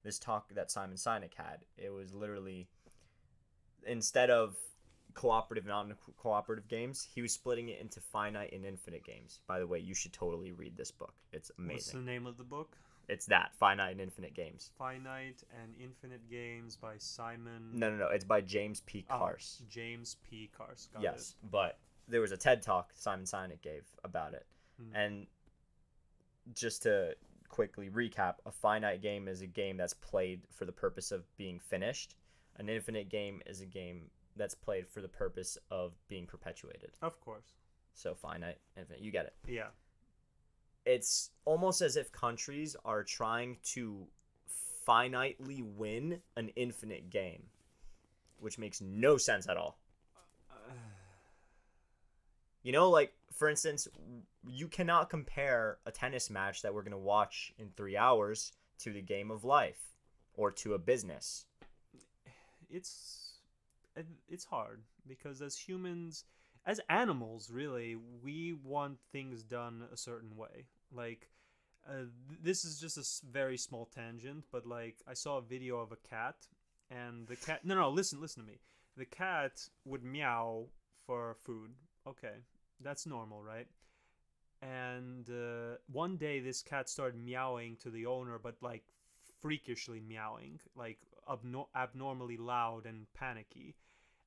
this talk that Simon Sinek had. It was literally, instead of cooperative and non-cooperative games, he was splitting it into finite and infinite games. By the way, you should totally read this book. It's amazing. What's the name of the book? It's that, Finite and Infinite Games. Finite and Infinite Games by Simon... No. It's by James P. Carse. James P. Carse. Got yes, but there was a TED Talk Simon Sinek gave about it. And just to quickly recap, a finite game is a game that's played for the purpose of being finished. An infinite game is a game that's played for the purpose of being perpetuated. Of course. So finite, infinite. You get it. Yeah. It's almost as if countries are trying to finitely win an infinite game, which makes no sense at all. You know, like, for instance, you cannot compare a tennis match that we're going to watch in 3 hours to the game of life or to a business. It's hard because as humans, as animals, really, we want things done a certain way. Like, this is just a very small tangent, but like I saw a video of a cat, and the cat. No, listen to me. The cat would meow for food. Okay, that's normal, right? And one day this cat started meowing to the owner, but like freakishly meowing, like abnormally loud and panicky.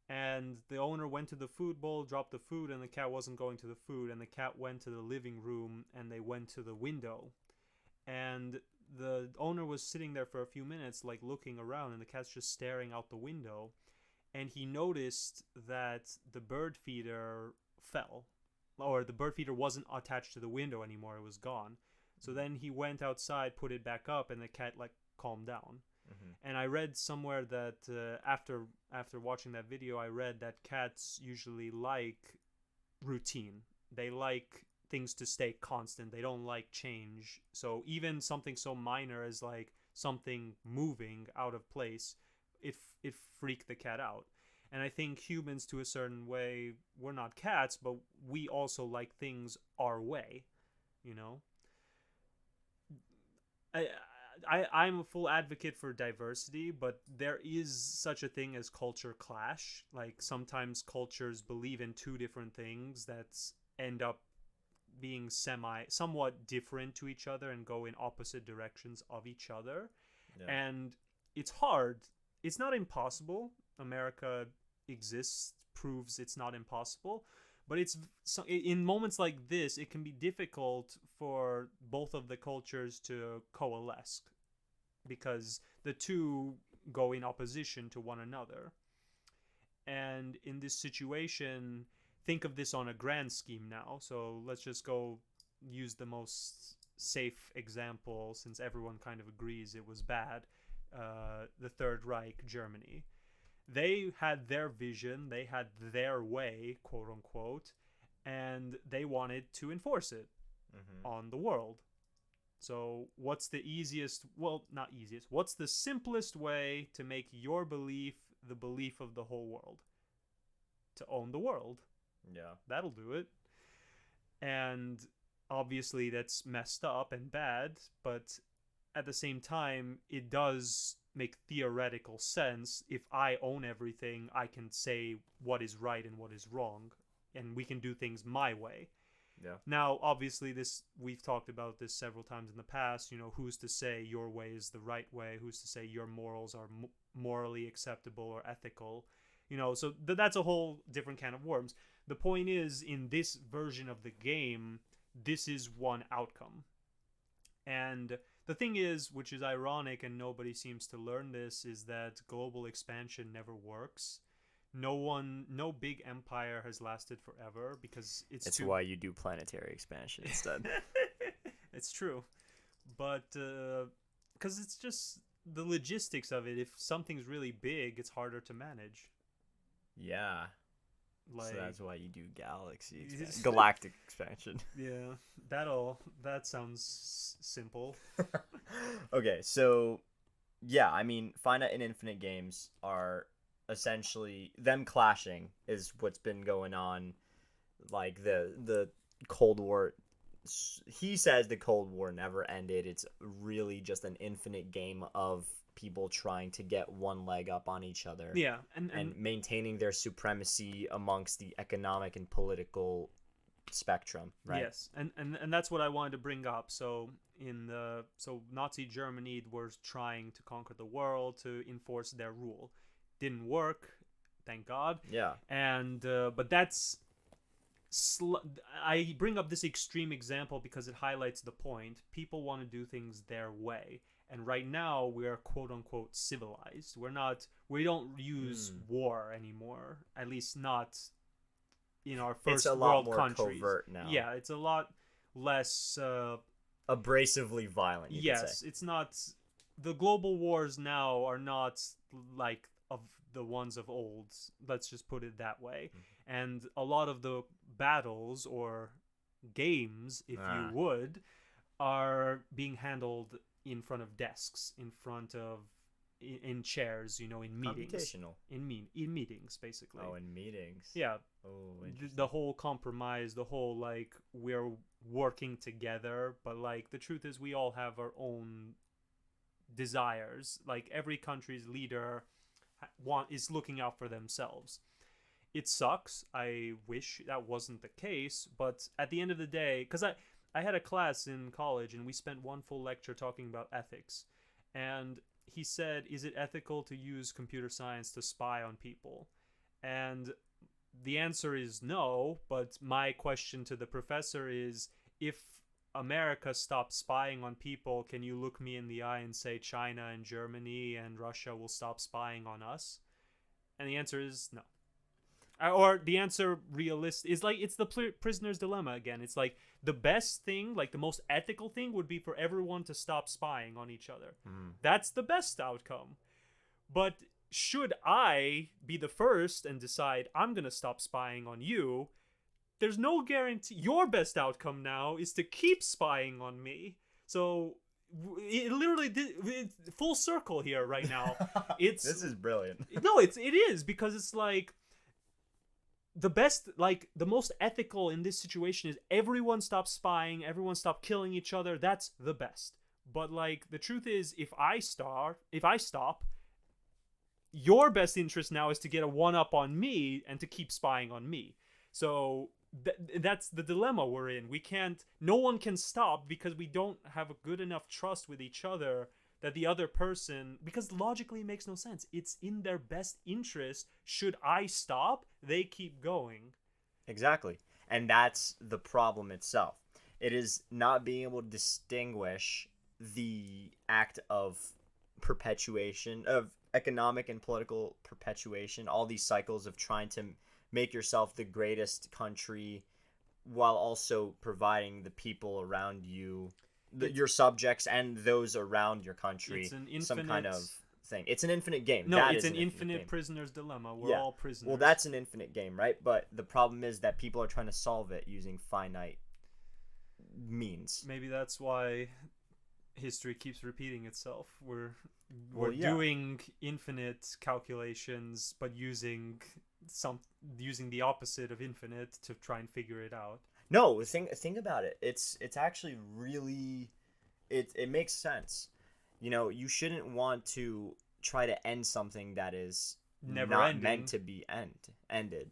And the owner went to the food bowl, dropped the food, and the cat wasn't going to the food. And the cat went to the living room, and they went to the window. And the owner was sitting there for a few minutes, like looking around, and the cat's just staring out the window. And he noticed that the bird feeder fell, or the bird feeder wasn't attached to the window anymore. It was gone. So then he went outside, put it back up, and the cat like calmed down. And I read somewhere that after watching that video, I read that cats usually like routine. They like things to stay constant. They don't like change. So even something so minor as like something moving out of place, it freaked the cat out. And I think humans, to a certain way, we're not cats, but we also like things our way, you know? I'm a full advocate for diversity, but there is such a thing as culture clash. Like sometimes cultures believe in two different things that end up being somewhat different to each other and go in opposite directions of each other. Yeah. And it's hard. It's not impossible. America exists, proves it's not impossible. But it's in moments like this, it can be difficult for both of the cultures to coalesce because the two go in opposition to one another. And in this situation, think of this on a grand scheme now. So let's just go use the most safe example, since everyone kind of agrees it was bad. The Third Reich, Germany. They had their vision, they had their way, quote unquote, and they wanted to enforce it on the world. So what's the easiest, well, not easiest, what's the simplest way to make your belief the belief of the whole world? To own the world. Yeah. That'll do it. And obviously that's messed up and bad, but at the same time, it does make theoretical sense. If I own everything, I can say what is right and what is wrong, and we can do things my way. Yeah. Now, obviously, we've talked about this several times in the past. You know, who's to say your way is the right way? Who's to say your morals are morally acceptable or ethical? You know, so that's a whole different can of worms. The point is, in this version of the game, this is one outcome. And the thing is, which is ironic and nobody seems to learn this, is that global expansion never works. No big empire has lasted forever because it's why you do planetary expansion instead. It's true. But because it's just the logistics of it. If something's really big, it's harder to manage. Yeah. Like, so that's why you do galaxy expansion. Galactic expansion. Yeah, that sounds simple. Okay, so yeah, I mean, finite and infinite games are essentially them clashing is what's been going on. Like the Cold War, he says the Cold War never ended. It's really just an infinite game of people trying to get one leg up on each other. Yeah, and maintaining their supremacy amongst the economic and political spectrum, right? yes, and that's what I wanted to bring up. So Nazi Germany was trying to conquer the world to enforce their rule. Didn't work, thank God. Yeah. And but that's I bring up this extreme example because it highlights the point. People want to do things their way. And right now we are quote unquote civilized. We don't use war anymore. At least not in our first it's a world lot more countries. covert now. Yeah, it's a lot less abrasively violent, you could say. It's not. The global wars now are not like of the ones of old. Let's just put it that way. And a lot of the battles or games, if you would, are being handled in front of desks, in front of in chairs, in meetings. Computational. In meetings, basically. Oh, in meetings. Yeah. Oh, the whole compromise, the whole like we're working together, but like the truth is we all have our own desires. Like every country's leader is looking out for themselves. It sucks. I wish that wasn't the case, but at the end of the day, because I had a class in college and we spent one full lecture talking about ethics, and he said, is it ethical to use computer science to spy on people? And the answer is no, but my question to the professor is, if America stops spying on people, can you look me in the eye and say China and Germany and Russia will stop spying on us? And the answer is no. Or the answer is like, it's the prisoner's dilemma again. It's like the best thing, like the most ethical thing would be for everyone to stop spying on each other. That's the best outcome. But should I be the first and decide I'm going to stop spying on you, there's no guarantee. Your best outcome now is to keep spying on me. So it literally it's full circle here right now. This is brilliant. No, it is, because it's like the best, like the most ethical in this situation is everyone stop spying, everyone stop killing each other. That's the best. But like the truth is, if I stop, your best interest now is to get a one-up on me and to keep spying on me. So that's the dilemma we're in. No one can stop because we don't have a good enough trust with each other that the other person, because logically it makes no sense. It's in their best interest. Should I stop, they keep going. Exactly. And that's the problem itself. It is not being able to distinguish the act of perpetuation, of economic and political perpetuation, all these cycles of trying to make yourself the greatest country while also providing the people around you, your subjects and those around your country, some kind of thing. It's an infinite game. No, it's an infinite prisoner's dilemma. We're all prisoners. Well, that's an infinite game, right? But the problem is that people are trying to solve it using finite means. Maybe that's why history keeps repeating itself. We're doing infinite calculations, but using the opposite of infinite to try and figure it out. No, think about it. It's actually really, it makes sense. You shouldn't want to try to end something that is never not ending. meant to be ended.